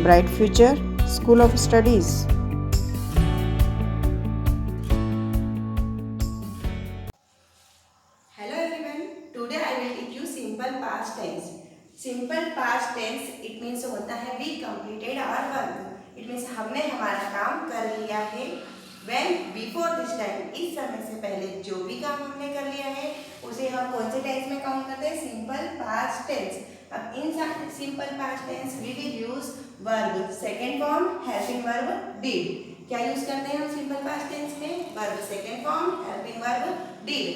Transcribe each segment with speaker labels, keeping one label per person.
Speaker 1: Bright Future School of Studies.
Speaker 2: Hello everyone. Today I will teach you simple past tense. Simple past tense it means होता है we completed our work. It means हमने हमारा काम कर लिया है. When before this time इस समय से पहले जो भी काम हमने कर लिया है उसे हम कौन से टेंस में काउंट करते हैं? Simple past tense. अब इन simple past tense we will use verb second form helping verb did. क्या यूज करते हैं हम सिंपल पास्ट टेंस में? verb second form helping verb did.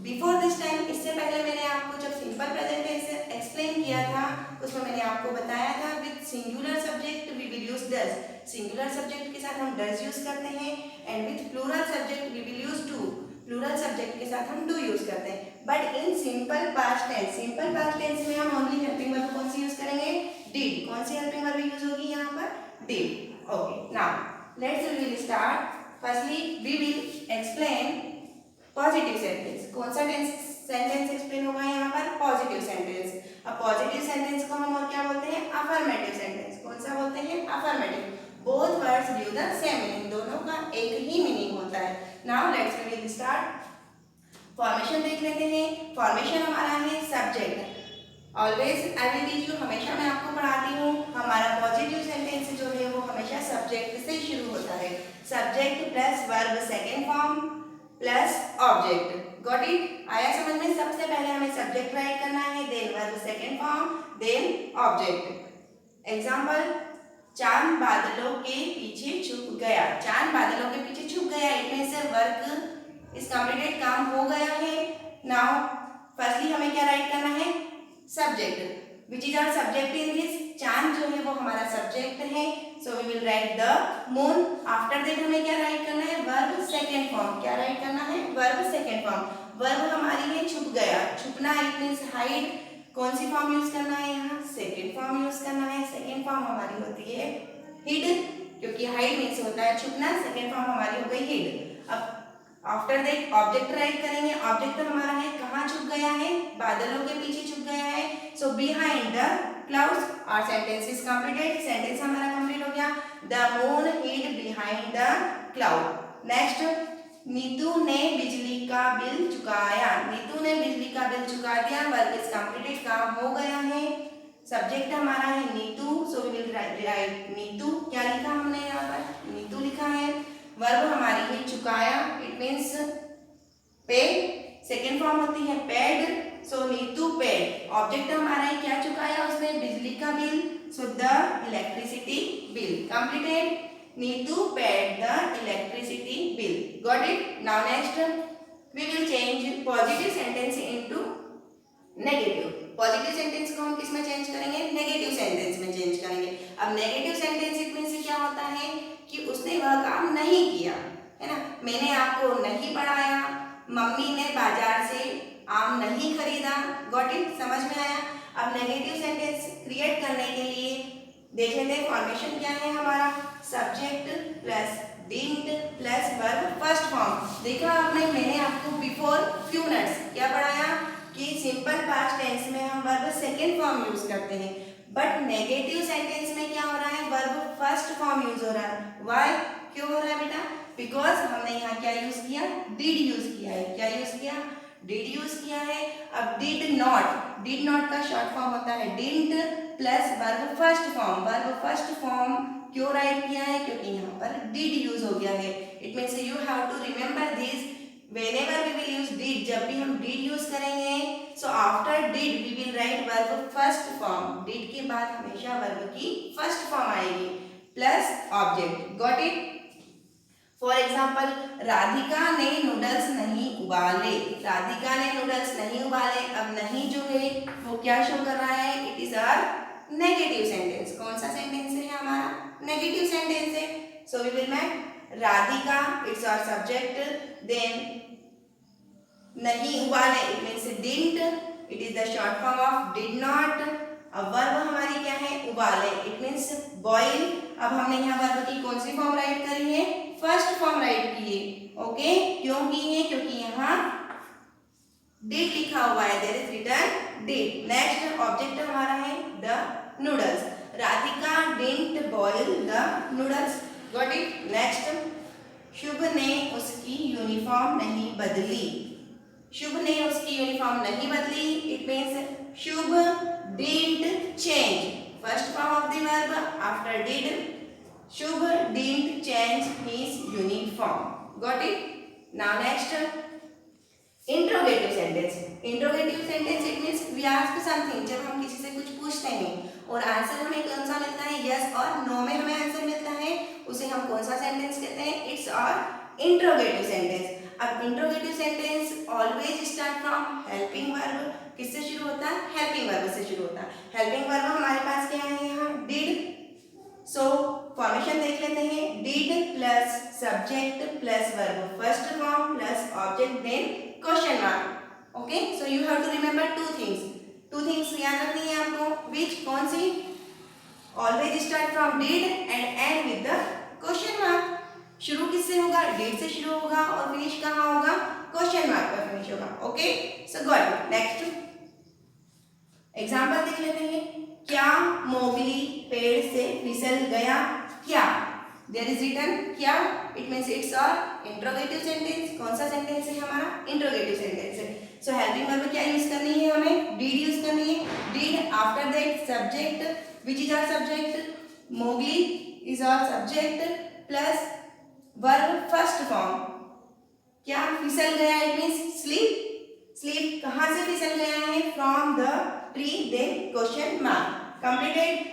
Speaker 2: Before this time इससे पहले मैंने आपको जब सिंपल प्रेजेंट टेंस एक्सप्लेन किया था उसमें मैंने आपको बताया था with singular subject we will use does. Singular subject के साथ हम डज यूज करते हैं and with plural subject we will use do. Plural subject के साथ हम डू यूज करते हैं. But in simple past tense में हम ओनली हेल्पिंग वर्ब कौन सी यूज करेंगे? डिड. कौन सी हेल्पिंग वर्ब यूज होगी यहाँ पर? Did. Okay, now let's we will start. Firstly we will explain positive sentence. कौन सा सेंटेंस एक्सप्लेन होगा यहाँ पर? Positive sentence. अब पॉजिटिव सेंटेंस को हम और क्या बोलते हैं? Affirmative sentence. कौन सा बोलते हैं? Affirmative. Both words give the same meaning. दोनों का एक ही मीनिंग होता है. Now let's we will start. Formation देख लेते हैं. फॉर्मेशन हमारा है subject. Always I will teach you. हमेशा मैं आपको पढ़ाती हूँ हमारा पॉजिटिव सेंटेंस जो है वो हमेशा सब्जेक्ट से शुरू होता है. Subject plus verb second form plus object. Got it? आया समझ में? सबसे पहले हमें सब्जेक्ट राइट करना है, then verb second form, then object. Example, चांद बादलों के पीछे छुप गया. चांद बादलों के पीछे छुप गया. इनमें से वर्क इज कंप्लीटेड. काम हो गया है. नाउ फर्स्टली हमें क्या राइट करना है? Subject. Which is our subject in this? चांद जो है वो हमारा सब्जेक्ट है. So we will write the moon. After that हमें क्या राइट करना है? Verb second form. क्या राइट करना है? Verb second form. वर्ब हमारी है छुप गया. छुपना इट मींस हाइड. कौन सी फॉर्म यूज करना है यहाँ? सेकेंड फॉर्म यूज करना है. सेकेंड फॉर्म हमारी होती है हिड, क्योंकि हाइड मीन्स होता है छुपना. सेकेंड फॉर्म हमारी हो गई हिड. अब आफ्टर दैट ऑब्जेक्ट राइट करेंगे. ऑब्जेक्ट हमारा है कहाँ छुप गया है? बादलों के पीछे छुप गया है. So behind the clouds. Our sentence is completed. Sentence हमारा कंप्लीट हो गया. The moon hid behind the cloud. Next, Neetu ने बिजली का बिल चुकाया. नीतू ने बिजली का बिल चुका दिया. Work is completed. काम हो गया है. सब्जेक्ट हमारा है Neetu. So we will write Neetu. क्या लिखा हमने यहाँ पर? नीतू लिखा है. वर्ब हमारी है चुकाया. It means pay. Second form होती है paid. So Neetu paid. Object हमारा है क्या चुकाया उसने? बिजली का bill. So the electricity bill. Completed. Neetu paid the electricity bill. Got it? Now next we will change positive sentence into negative. Positive sentence को हम किस में चेंज करेंगे? नेगेटिव सेंटेंस में चेंज करेंगे. अब नेगेटिव सेंटेंस इट मींस क्या होता है कि उसने वह काम नहीं किया, है ना. मैंने आपको नहीं पढ़ाया. मम्मी ने बाजार से आम नहीं खरीदा. Got it? समझ में आया? अब नेगेटिव सेंटेंस क्रिएट करने के लिए देख लेते हैं फॉर्मेशन क्या है हमारा. Subject plus didn't plus verb first form. देखा आपने? मैंने आपको बिफोर फ्यू मिनट्स क्या पढ़ाया कि सिंपल पास्ट टेंस में हम वर्ब सेकेंड फॉर्म यूज करते हैं. बट नेगेटिव सेंटेंस में क्या हो रहा है? वर्ब फर्स्ट फॉर्म यूज हो रहा है. व्हाई? क्यों हो रहा है बेटा? बिकॉज हमने यहाँ क्या यूज किया? डिड यूज किया है. क्या यूज किया? डिड यूज किया है. अब डिड नॉट का शॉर्ट फॉर्म होता है didn't plus verb first form. Verb first form क्यों राइट किया है? क्योंकि यहाँ पर डिड यूज हो गया है. It means you have to remember this. whenever we will use did, जब भी हम did यूज करेंगे so after did we will write verb first form. did के बाद हमेशा verb की first form आएगी plus object. got it? For example, Radhika ने नूडल्स नहीं उबाले. राधिका ने नूडल्स नहीं उबाले. अब नहीं जो है वो क्या शो कर रहा है? It is our negative sentence. कौन सा सेंटेंस है हमारा? नेगेटिव सेंटेंस है. So we will make Radhika it's our subject. Then नहीं उबाले it means didn't. It is the short form of did not. अब वर्ब हमारी क्या है? उबाले. It means boil. अब हमने यहाँ वर्ब की कौन सी फॉर्म राइट करी है? फर्स्ट फॉर्म राइट की है. ओके, क्यों की है? क्योंकि यहाँ डिड लिखा हुआ है. There is written did. Next object हमारा है the noodles. Radhika didn't boil the noodles. Got it? Next, Shubh ने उसकी यूनिफॉर्म नहीं बदली. शुभ ने उसकी यूनिफॉर्म नहीं बदली. It means Shubh didn't change. First form of the verb after did. Shubh didn't change his uniform. Got it? Now next, interrogative sentence. Interrogative sentence it means we ask something. जब हम किसी से कुछ पूछते हैं और आंसर हमें कौन सा मिलता है, यस और नो में हमें आंसर मिलता है, उसे हम कौन सा सेंटेंस कहते हैं, इट्स और इंट्रोगेटिव सेंटेंस. अब interrogative sentence always start from helping verb. किससे शुरू होता है, हेल्पिंग वर्ब से शुरू होता है. हेल्पिंग वर्ब हमारे पास क्या है यहाँ, डिड. सो फॉर्मेशन देख लेते हैं. Did plus subject plus verb first form plus object then question mark. Okay, so you have to remember two things याद रखनी है आपको. विच, कौन सी, always start from did and end with the question mark. शुरू किससे होगा, did से शुरू होगा और फिनिश कहाँ होगा, क्वेश्चन मार्क पर फिनिश होगा. Okay, so got it. Next example देख लेते हैं. क्या मोगली पेड़ से फिसल गया, क्या. देयर इज रिटन क्या. इट मींस इट्स और इंट्रोगेटिव सेंटेंस. कौन सा सेंटेंस है हमारा, इंट्रोगेटिव सेंटेंस है. सो हेल्पिंग वर्ब क्या यूज करनी है हमें, डिड यूज करनी है. Did after that subject which is our subject, Mowgli is our subject plus verb first form. क्या फिसल गया, इट मींस स्लीप. स्लीप कहां से फिसल गया है, from the tree then question mark. Completed.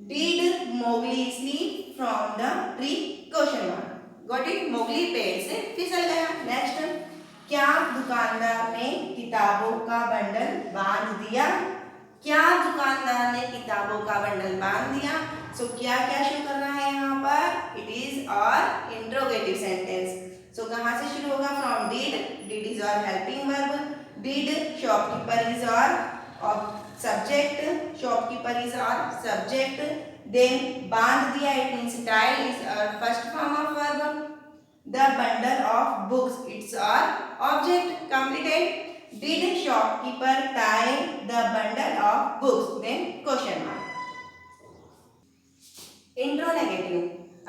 Speaker 2: Did Mowgli sleep from the tree question mark. Got it. Mowgli पेड़ से फिसल गया. नेक्स्ट, क्या दुकानदार ने किताबों का बंडल बांध दिया. क्या दुकानदार ने किताबों का बंडल बांध दिया. सो क्या क्या शो कर रहा है यहाँ पर, इट इज और इंट्रोगेटिव सेंटेंस. सो कहाँ से शुरू होगा, फ्रॉम डिड. डिड इज और helping verb. Did shopkeeper is और सब्जेक्ट, शॉपकीपर इज और सब्जेक्ट. देन बांध दिया, इट मींस टाई इज और first form of verb. The bundle of books it's और object. Completed. Did shopkeeper tie the bundle of books then question mark. Interronegative.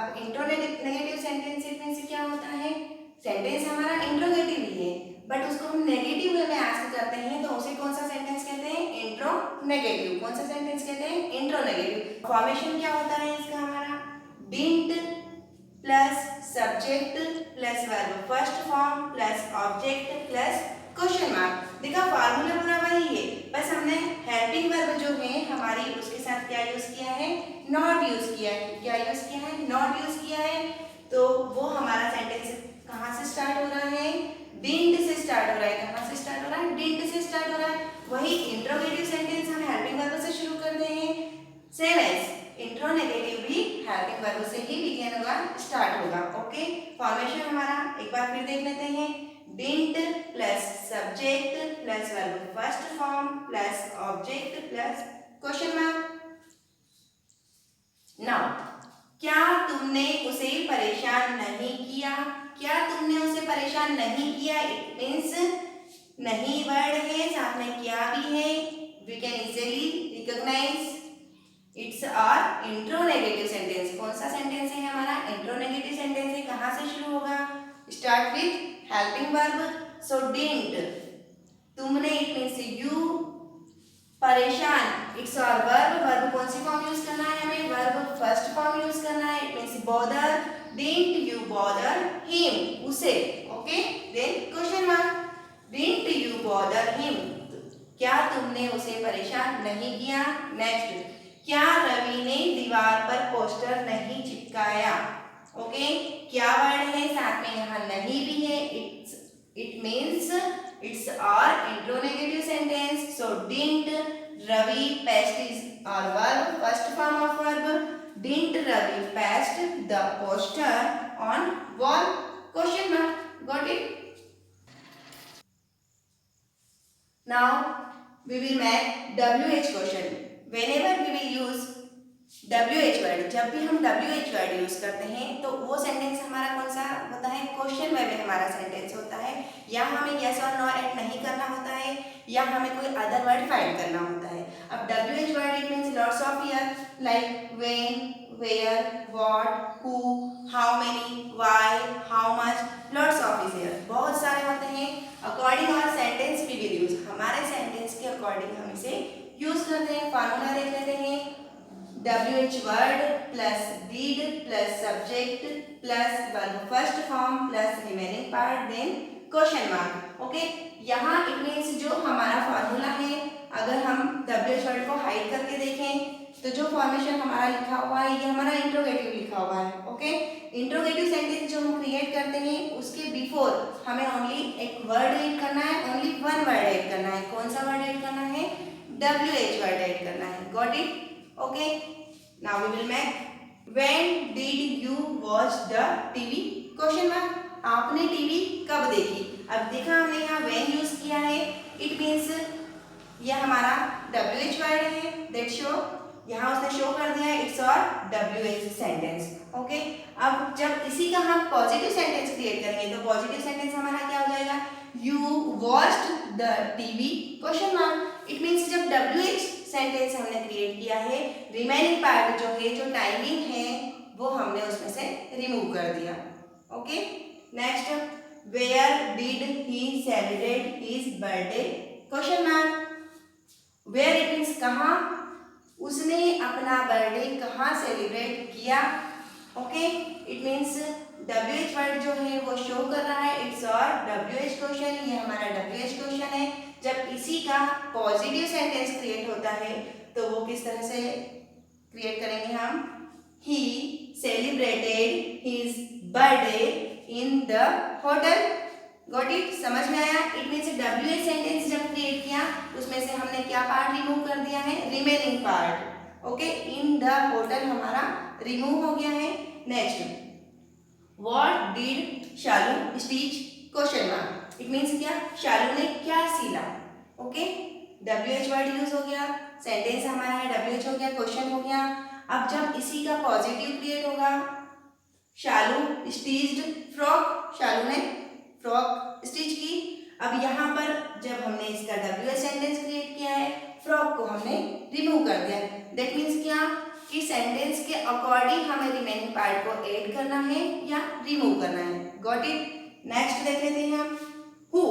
Speaker 2: अब interronegative sentence it means क्या होता है, sentence हमारा interrogative ही है but उसको हम नेगेटिव वे में आस्क करते हैं तो उसे कौन सा सेंटेंस कहते हैं, इंट्रोनेगेटिव. कौन सा सेंटेंस कहते हैं, इंट्रोनेगेटिव. फॉर्मेशन क्या होता है इसका हमारा, didn't plus subject plus verb first form plus object plus question mark. देखा फार्मूला पूरा वही है, बस हमने हेल्पिंग वर्ब जो है हमारी उसके साथ क्या यूज किया है, नॉट यूज किया है. क्या यूज किया है, नॉट यूज किया है. तो वो हमारा सेंटेंस कहाँ से स्टार्ट हो रहा है, डिडंट से स्टार्ट हो रहा है. कहाँ से स्टार्ट हो रहा है, डिडंट से स्टार्ट हो रहा है. वही इंट्रोगेटिव सेंटेंस हम हेल्पिंग वर्ब से शुरू करते हैं. सेम एज इंट्रोनेगेटिव भी हेल्पिंग वर्ब से ही बिगिन होगा, स्टार्ट होगा. ओके, फॉर्मेशन हमारा एक बार फिर देख लेते हैं. Didn't plus subject plus verb first form plus object plus question mark. Now, क्या तुमने उसे परेशान नहीं किया. क्या तुमने उसे परेशान नहीं किया, इट मींस नहीं वर्ड है साथ में क्या भी है. We can easily recognise it's और इंट्रोनेगेटिव सेंटेंस. कौन सा सेंटेंस है हमारा, इंट्रोनेगेटिव सेंटेंस है. कहाँ से शुरू होगा, start with helping verb. So didn't तुमने, इट मींस यू. परेशान इट्स और वर्ब कौन सी फॉर्म यूज करना है हमें, वर्ब फर्स्ट फॉर्म यूज करना है. It means bother. Didn't you bother him, उसे. Okay, then question mark. Didn't you bother him, क्या तुमने उसे परेशान नहीं किया. नेक्स्ट, क्या रवि ने दीवार पर पोस्टर नहीं चिपकाया. ओके, क्या वर्ड है साथ में यहाँ नहीं भी है. इट मींस इट्स और इंट्रोनेगेटिव sentence. So didn't Ravi paste is और verb first form of verb. Didn't Ravi paste the poster on wall, question mark. Got it. Now we will make WH question. Whenever we will use WH word, जब भी हम WH word use करते हैं तो वो sentence हमारा कौन सा होता है, क्वेश्चन वे में हमारा सेंटेंस होता है. या हमें यस और नो ऐड नहीं करना होता है या हमें कोई अदर वर्ड फाइंड करना होता है. अब WH word it means lots of year. like when, where, what, who, how many, why, how much, lots of is here, बहुत सारे होते हैं। According our sentence we will use, हमारे सेंटेंस के अकॉर्डिंग हम इसे यूज करते हैं। फार्मूला देख लेते हैं, WH word plus did plus subject plus verb first form plus remaining part then question mark. Okay, यहाँ इट मीन्स जो हमारा फार्मूला है, अगर हम WH वर्ड को हाइड करके देखें तो जो फॉर्मेशन हमारा लिखा हुआ है ये हमारा इंट्रोगेटिव लिखा हुआ है। ओके, इंट्रोगेटिव सेंटेंस जो हम क्रिएट करते हैं उसके बिफोर हमें ओनली एक वर्ड ऐड करना है, ओनली वन वर्ड ऐड करना है। कौन सा वर्ड ऐड करना है? WH वर्ड ऐड करना है। Got it? Okay, now we will make when did you watch the TV question mark. आपने टीवी कब देखी? अब देखा हमने यहाँ व्हेन यूज किया है, इट मीन्स ये हमारा WH वर्ड है, दैट शो, यहाँ उसने शो कर दिया है इट्स और WH सेंटेंस। ओके, अब जब इसी का हम पॉजिटिव सेंटेंस क्रिएट करेंगे तो पॉजिटिव सेंटेंस हमारा क्या हो जाएगा? You watched the TV question mark. It means जब WH सेंटेंस हमने क्रिएट किया है, रिमेनिंग पार्ट जो है, जो टाइमिंग है, वो हमने उसमें से रिमूव कर दिया। Okay, next, where did he celebrate his birthday question mark. Where it means कहाँ, उसने अपना बर्थडे कहाँ सेलिब्रेट किया। Okay, it means WH word जो है वो शो कर रहा है इट्स और WH क्वेश्चन, ये हमारा WH क्वेश्चन है। जब इसी का पॉजिटिव सेंटेंस क्रिएट होता है तो वो किस तरह से क्रिएट करेंगे हम? He celebrated his birthday in the hotel. Got it? समझ में आया? इट मीन्स WH सेंटेंस जब क्रिएट किया उसमें से हमने क्या पार्ट रिमूव कर दिया है? Remaining part. Okay, in the hotel हमारा रिमूव हो गया है। Next, what did Shalu stitch question mark. It means क्या? शालू ने क्या सिला। ओके, WH वर्ड यूज हो गया, सेंटेंस हमारा है WH हो गया, क्वेश्चन हो गया। अब जब इसी का पॉजिटिव क्रिएट होगा, शालू स्टिच्ड फ्रॉक, शालू ने फ्रॉक स्टिच की। अब यहाँ पर जब हमने इसका WH सेंटेंस क्रिएट किया है, फ्रॉक को हमने रिमूव कर दिया। दैट मीन्स क्या कि सेंटेंस के अकॉर्डिंग हमें रिमेनिंग पार्ट को ऐड करना है या रिमूव करना है। Got it? नेक्स्ट देख लेते हैं हम हु।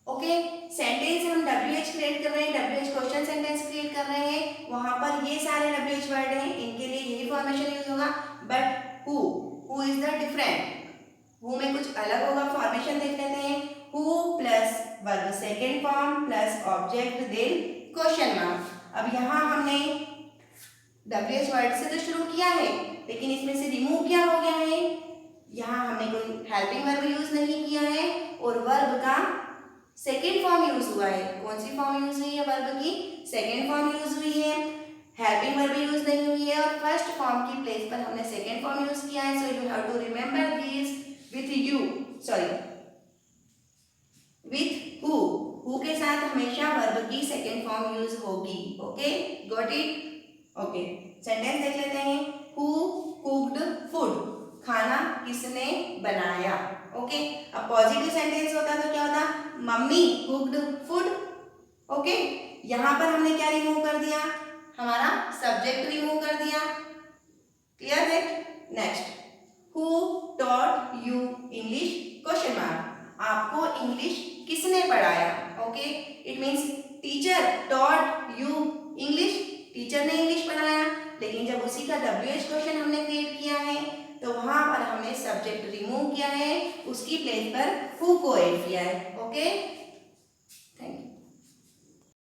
Speaker 2: ओके, सेंटेंस हम WH क्रिएट कर रहे हैं, WH क्वेश्चन सेंटेंस क्रिएट कर रहे हैं, वहां पर ये सारे WH वर्ड हैं, इनके लिए यही फॉर्मेशन यूज होगा। But who is the different, who में कुछ अलग होगा। फॉर्मेशन देख लेते हैं, who plus verb second form plus object then question mark. अब यहाँ हमने WH वर्ड से तो शुरू किया है, लेकिन इसमें से रिमूव क्या हो गया है? यहाँ हमने कोई हेल्पिंग वर्ब यूज नहीं किया है और वर्ब का सेकेंड फॉर्म यूज हुआ है। कौन सी फॉर्म यूज हुई है? वर्ब की सेकेंड फॉर्म यूज हुई है, हेल्पिंग वर्ब यूज नहीं हुई है, और फर्स्ट फॉर्म की प्लेस पर हमने सेकेंड फॉर्म यूज किया है। So you have to remember this with who के साथ हमेशा वर्ब की सेकेंड फॉर्म यूज होगी। Okay, got it? Okay, sentence देख लेते हैं, हु कुक्ड फूड, खाना किसने बनाया। ओके, अब पॉजिटिव सेंटेंस होता तो क्या होता? Mummy cooked food. ओके, यहाँ पर हमने क्या रिमूव कर दिया? हमारा सब्जेक्ट रिमूव कर दिया। क्लियर है? Next, who taught you English question mark. आपको इंग्लिश किसने पढ़ाया। Okay, it means teacher taught you English, teacher ने इंग्लिश पढ़ाया। लेकिन जब उसी का WH क्वेश्चन हमने क्रिएट किया है तो वहां पर हमने सब्जेक्ट रिमूव किया है, उसकी प्लेस पर हु को ऐड किया है। ओके,